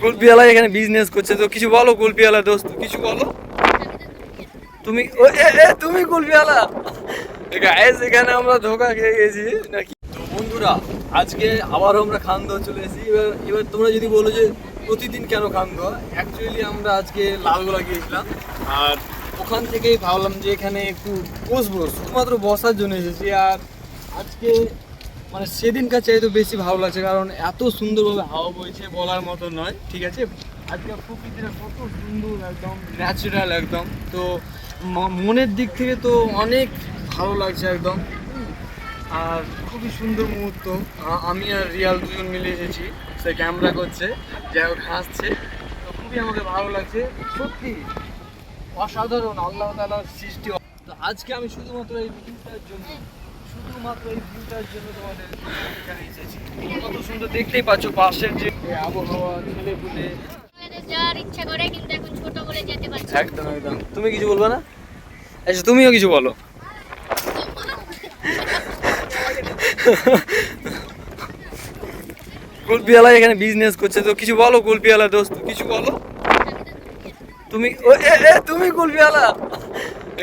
কুলপিওয়ালা এখানে বিজনেস করছে, তো কিছু বলো কুলপিওয়ালা দোস্ত, কিছু বলো। তুমি তুমি কুলপিওয়ালা। গাইস এখানে আমরা ধোকা খেয়ে গেছি নাকি। তো বন্ধুরা, আজকে আবার আমরা খান্দোয়া চলে এসেছি। এবার তোমরা যদি বলো যে প্রতিদিন কেন খান্দোয়া, অ্যাকচুয়ালি আমরা আজকে লালগোলা গিয়েছিলাম, আর ওখান থেকেই ভাবলাম যে এখানে একটু বসবো, শুধুমাত্র বসার জন্য এসেছি। আর আজকে মানে সেদিনকার চাইতে বেশি ভালো লাগছে, কারণ এত সুন্দরভাবে হাওয়া বইছে বলার মতো নয়, ঠিক আছে। আজকে প্রকৃতিটা কত সুন্দর, একদম ন্যাচারাল একদম। তো মনের দিক থেকে তো অনেক ভালো লাগছে একদম। আর খুবই সুন্দর মুহূর্ত। আমি আর রিয়াল দুজন মিলে এসেছি, সে ক্যামেরা করছে, যাই হোক হাসছে। তো খুবই আমাকে ভালো লাগছে, সত্যি অসাধারণ আল্লাহ তাআলার সৃষ্টি। তো আজকে আমি শুধুমাত্র এই ভিউটার জন্য তোমাদের এখানে এসেছি। কত সুন্দর দেখতেই পাচ্ছ, পাশের যে আবহাওয়া, ছেলে পুলে যাওয়ার ইচ্ছা করে কিন্তু এখন ছোট বলে যেতে পারছি। একদম একদম। তুমি কিছু বলবে না? আচ্ছা তুমিও কিছু বলো। কুলপিওয়ালা এখানে বিজনেস করছে, তো কিছু বলো কুলপিওয়ালা দোস্ত, কিছু বলো। তুমি তুমি কুলপিওয়ালা।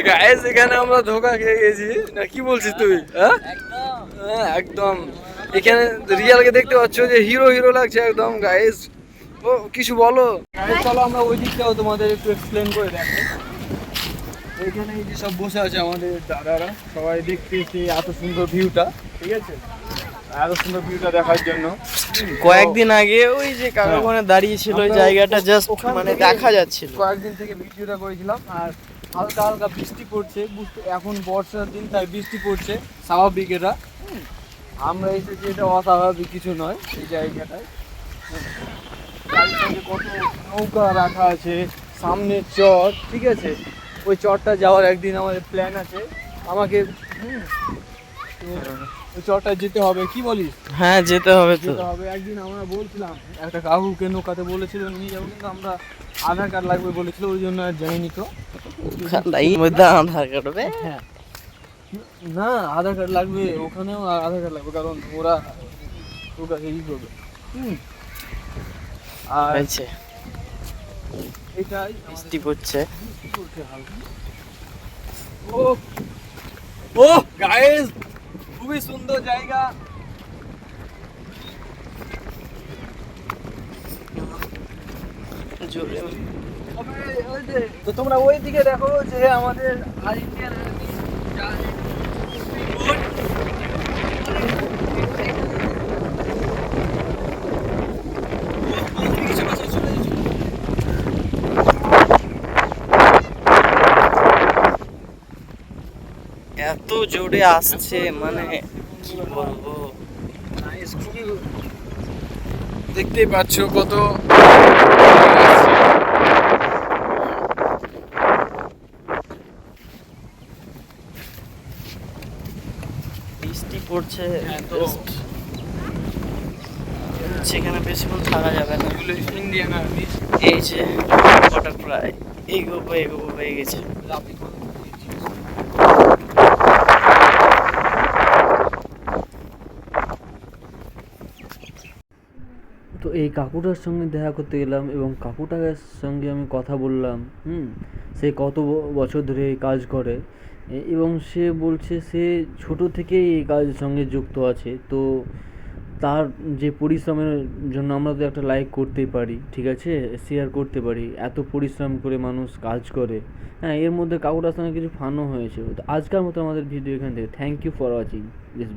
গাইস এখানে আমরা ধোকা খেয়ে গেছি না, কি বলছিস তুই? হ্যাঁ একদম। এখানে রিয়ালকে দেখতে পাচ্ছ যে হিরো হিরো লাগছে একদম। গাইস ও কিছু বলো। গাইস চলো আমরা ওই দিকটাও তোমাদের একটু এক্সপ্লেন করে দেখো। এখানে এই যে সব বসে আছে আমাদের দাদারা, সবাই দেখতেছে এত সুন্দর ভিউটা, ঠিক আছে, এত সুন্দর ভিউটা দেখার জন্য। কয়েকদিন আগে ওই যে কাকাগোনা দাঁড়িয়ে ছিল ওই জায়গাটা জাস্ট মানে দেখা যাচ্ছিল। কয়েকদিন থেকে ভিডিওটা করেছিলাম, আর হালকা হালকা বৃষ্টি পড়ছে, এখন বর্ষার দিন তাই বৃষ্টি পড়ছে, স্বাভাবিক এটা। আমরা এসেছি, এটা অস্বাভাবিক কিছু নয় এই জায়গাটায়। চারিদিকে কত নৌকা রাখা আছে, সামনে চর, ঠিক আছে। ওই চরটা যাওয়ার একদিন আমাদের প্ল্যান আছে, আমাকে ওই চরটা যেতে হবে, কি বলিস? হ্যাঁ যেতে হবে তো। যেতে হবে একদিন। আমরা বলছিলাম একটা কাকুকে নৌকাতে বলেছিল নিয়ে যাবো, কিন্তু আমরা আধার কার্ড লাগবে বলেছিল, ওই জন্য আর যাইনি। তো এই মধ্যে আধার কার্ড হবে? হ্যাঁ না, আধার কার্ড লাগবে, ওখানেও আধার কার্ড লাগবে, কারণ ওরা ওটাকে ই করবে। আর হয়েছে এটাই বৃষ্টি পড়ছে। ও ও গাইস, খুবই সুন্দর জায়গা। জোরে তো তোমরা ওই দিকে দেখো যে আমাদের আর ইন্ডিয়ান আর্মি এত জোরে আসছে মানে কি বলবো। দেখতেই পাচ্ছ কত বৃষ্টি পড়ছে, তো সেখানে বেশিক্ষণ থাকা যাবে না। ইন্ডিয়ান আর্মি এই যে ওটা প্রায় এগোবো এগোবো হয়ে গেছে। তো এই কাকুটার সঙ্গে দেখা করতে গেলাম এবং কাকুটার সঙ্গে আমি কথা বললাম। সে কত বছর ধরে এই কাজ করে এবং সে বলছে সে ছোট থেকেই এই কাজের সঙ্গে যুক্ত আছে। তো তার যে পরিশ্রমের জন্য আমরা তো একটা লাইক করতেই পারি, ঠিক আছে, শেয়ার করতে পারি। এত পরিশ্রম করে মানুষ কাজ করে। হ্যাঁ, এর মধ্যে কাকুটার সঙ্গে কিছু ফানও হয়েছে। তো আজকের মতো আমাদের ভিডিও এখান থেকে। Thank you for watching this.